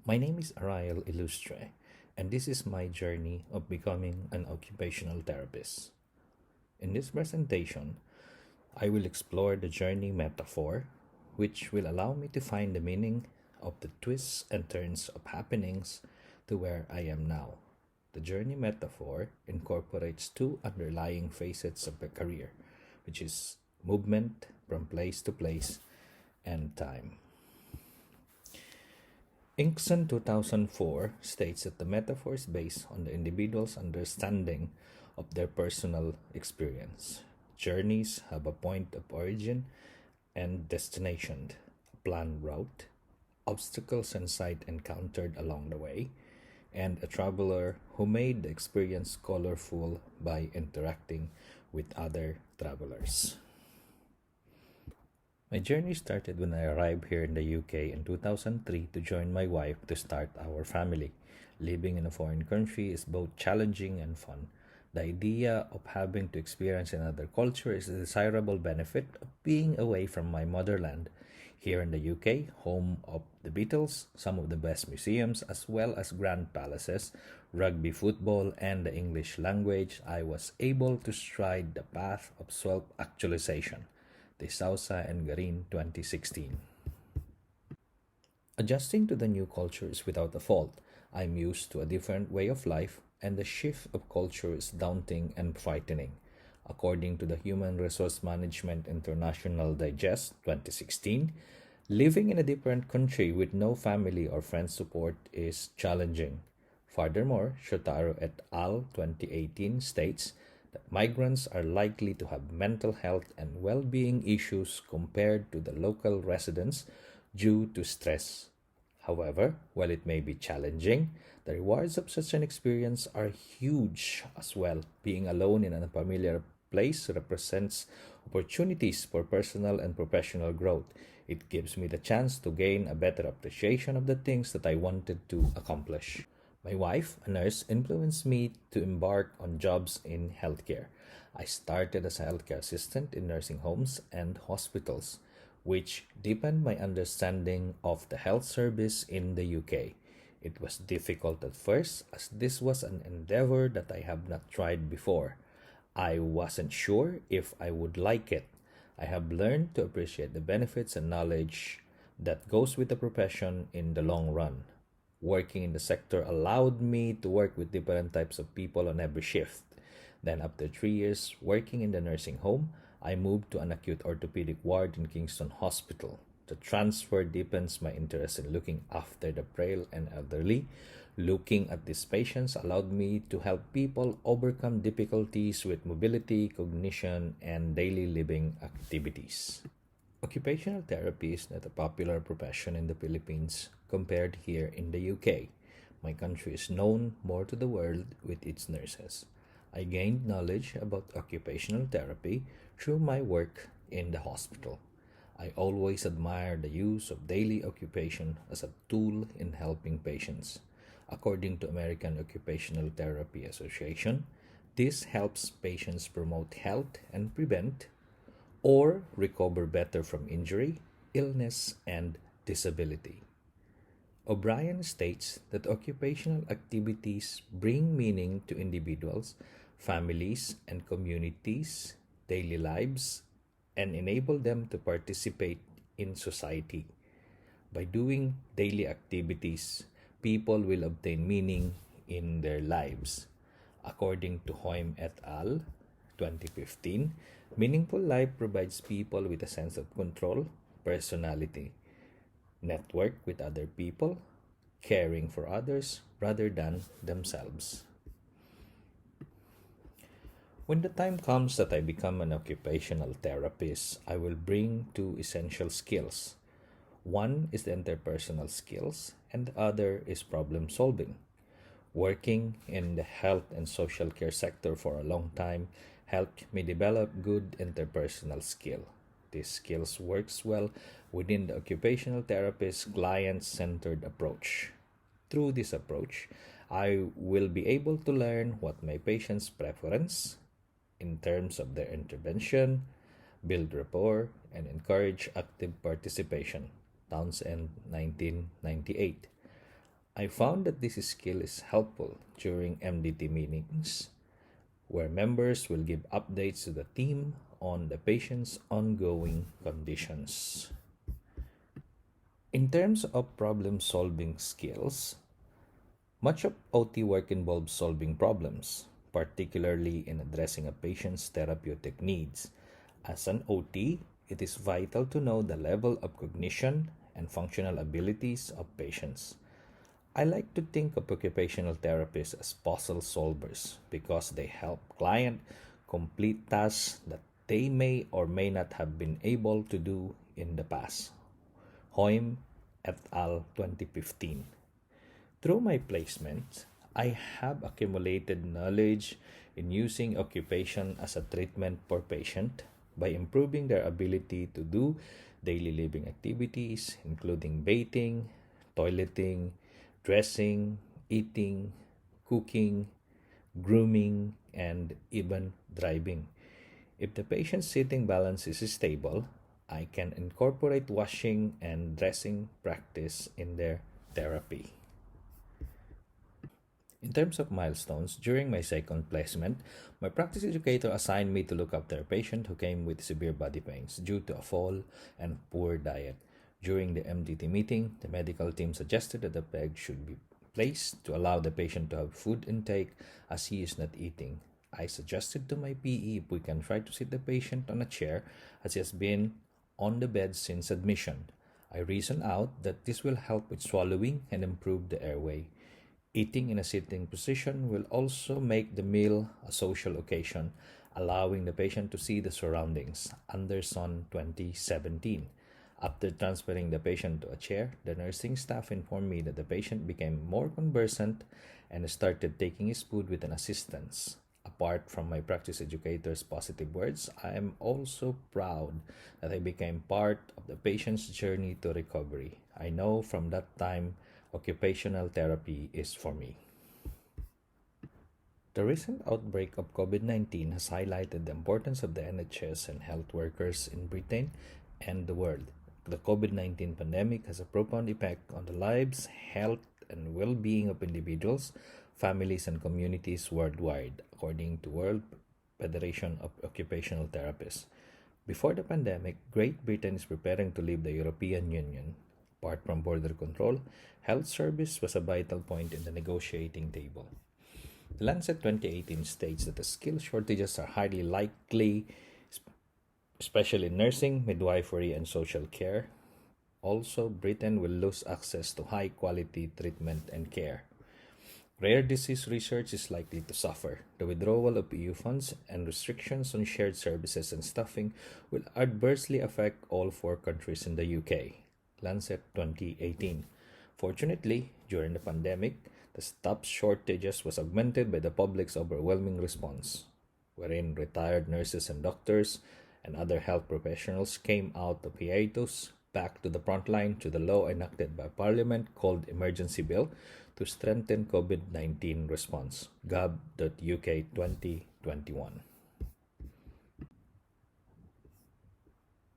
My name is Ariel Illustre, and this is my journey of becoming an occupational therapist. In this presentation, I will explore the journey metaphor, which will allow me to find the meaning of the twists and turns of happenings to where I am now. The journey metaphor incorporates two underlying facets of a career, which is movement from place to place and time. Inkson 2004 states that the metaphor is based on the individual's understanding of their personal experience. Journeys have a point of origin and destination, a planned route, obstacles and sight encountered along the way, and a traveler who made the experience colorful by interacting with other travelers. My journey started when I arrived here in the UK in 2003 to join my wife to start our family. Living in a foreign country is both challenging and fun. The idea of having to experience another culture is a desirable benefit of being away from my motherland. Here in the UK, home of the Beatles, some of the best museums, as well as grand palaces, rugby football, and the English language, I was able to stride the path of self actualization. De Sousa and Garin 2016. Adjusting to the new culture is without a fault. I'm used to a different way of life, and the shift of culture is daunting and frightening. According to the Human Resource Management International Digest 2016, living in a different country with no family or friend support is challenging. Furthermore, Shotaro et al. 2018 states that migrants are likely to have mental health and well being issues compared to the local residents due to stress. However, while it may be challenging, the rewards of such an experience are huge as well. Being alone in an unfamiliar place represents opportunities for personal and professional growth. It gives me the chance to gain a better appreciation of the things that I wanted to accomplish. My wife, a nurse, influenced me to embark on jobs in healthcare. I started as a healthcare assistant in nursing homes and hospitals, which deepened my understanding of the health service in the UK. It was difficult at first, as this was an endeavor that I have not tried before. I wasn't sure if I would like it. I have learned to appreciate the benefits and knowledge that goes with the profession in the long run. Working in the sector allowed me to work with different types of people on every shift. Then, after 3 years working in the nursing home, I moved to an acute orthopedic ward in Kingston Hospital. The transfer deepens my interest in looking after the frail and elderly. Looking at these patients allowed me to help people overcome difficulties with mobility, cognition, and daily living activities. Occupational therapy is not a popular profession in the Philippines compared here in the UK. My country is known more to the world with its nurses. I gained knowledge about occupational therapy through my work in the hospital. I always admire the use of daily occupation as a tool in helping patients. According to American Occupational Therapy Association, this helps patients promote health and prevent or recover better from injury, illness, and disability. O'Brien states that occupational activities bring meaning to individuals, families, and communities' daily lives and enable them to participate in society. By doing daily activities, people will obtain meaning in their lives. According to Hoym et al. 2015, meaningful life provides people with a sense of control, personality, network with other people, caring for others rather than themselves. When the time comes that I become an occupational therapist, I will bring two essential skills. One is the interpersonal skills, and the other is problem solving. Working in the health and social care sector for a long time helped me develop good interpersonal skill. These skills works well within the occupational therapist client-centered approach. Through this approach, I will be able to learn what my patient's preference in terms of their intervention, build rapport, and encourage active participation. Townsend 1998. I found that this skill is helpful during MDT meetings, where members will give updates to the team on the patient's ongoing conditions. In terms of problem solving skills, much of OT work involves solving problems, particularly in addressing a patient's therapeutic needs. As an OT, it is vital to know the level of cognition and functional abilities of patients. I like to think of occupational therapists as puzzle solvers because they help clients complete tasks that they may or may not have been able to do in the past. Hoym et al. 2015. Through my placements, I have accumulated knowledge in using occupation as a treatment for patient by improving their ability to do daily living activities, including bathing, toileting, dressing, eating, cooking, grooming, and even driving. If the patient's sitting balance is stable, I can incorporate washing and dressing practice in their therapy. In terms of milestones, during my second placement, my practice educator assigned me to look after a patient who came with severe body pains due to a fall and poor diet. During the MDT meeting, the medical team suggested that the peg should be placed to allow the patient to have food intake as he is not eating. I suggested to my PE if we can try to sit the patient on a chair as he has been on the bed since admission. I reasoned out that this will help with swallowing and improve the airway. Eating in a sitting position will also make the meal a social occasion, allowing the patient to see the surroundings. Anderson 2017. After transferring the patient to a chair, the nursing staff informed me that the patient became more conversant and started taking his food with an assistance. Apart from my practice educator's positive words, I am also proud that I became part of the patient's journey to recovery. I know from that time occupational therapy is for me. The recent outbreak of COVID 19 has highlighted the importance of the NHS and health workers in Britain and the world. The COVID 19 pandemic has a profound effect on the lives, health, and well being of individuals, families, and communities worldwide, according to World Federation of Occupational Therapists. Before the pandemic, Great Britain is preparing to leave the European Union. Apart from border control, health service was a vital point in the negotiating table. The Lancet 2018 states that the skill shortages are highly likely, especially in nursing, midwifery, and social care. Also, Britain will lose access to high quality treatment and care. Rare disease research is likely to suffer. The withdrawal of EU funds and restrictions on shared services and staffing will adversely affect all four countries in the UK. Lancet 2018. Fortunately, during the pandemic, the staff shortages was augmented by the public's overwhelming response, wherein retired nurses and doctors and other health professionals came out of hiatus back to the front line to the law enacted by Parliament called Emergency Bill to strengthen COVID-19 response. gov.uk 2021.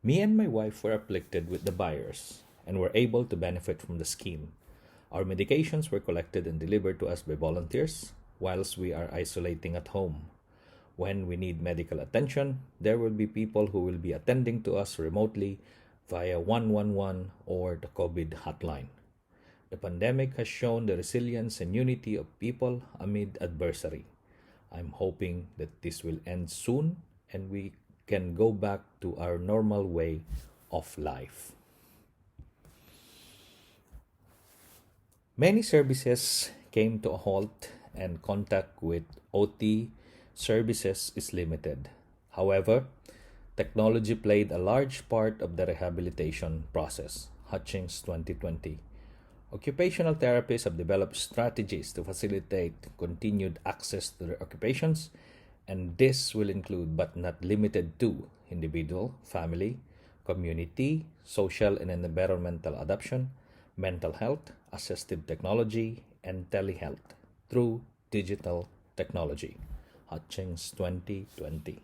Me and my wife were afflicted with the virus and were able to benefit from the scheme. Our medications were collected and delivered to us by volunteers whilst we are isolating at home. When we need medical attention, there will be people who will be attending to us remotely via 111 or the COVID hotline. The pandemic has shown the resilience and unity of people amid adversity. I'm hoping that this will end soon and we can go back to our normal way of life. Many services came to a halt and contact with OT services is limited. However, technology played a large part of the rehabilitation process. Hutchings 2020. Occupational therapists have developed strategies to facilitate continued access to their occupations, and this will include but not limited to individual, family, community, social and environmental adaptation, mental health, assistive technology, and telehealth through digital technology. Hutchings 2020.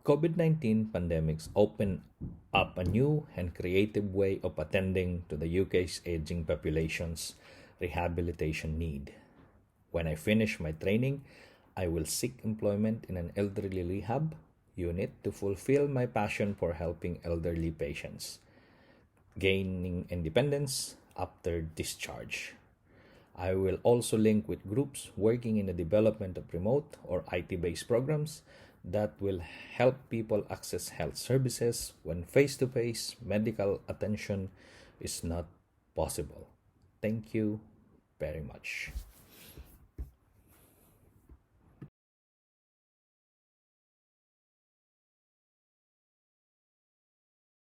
COVID-19 pandemics opened up a new and creative way of attending to the UK's aging population's rehabilitation need. When I finish my training, I will seek employment in an elderly rehab unit to fulfill my passion for helping elderly patients gaining independence after discharge. I will also link with groups working in the development of remote or IT based programs that will help people access health services when face to face medical attention is not possible. Thank you very much.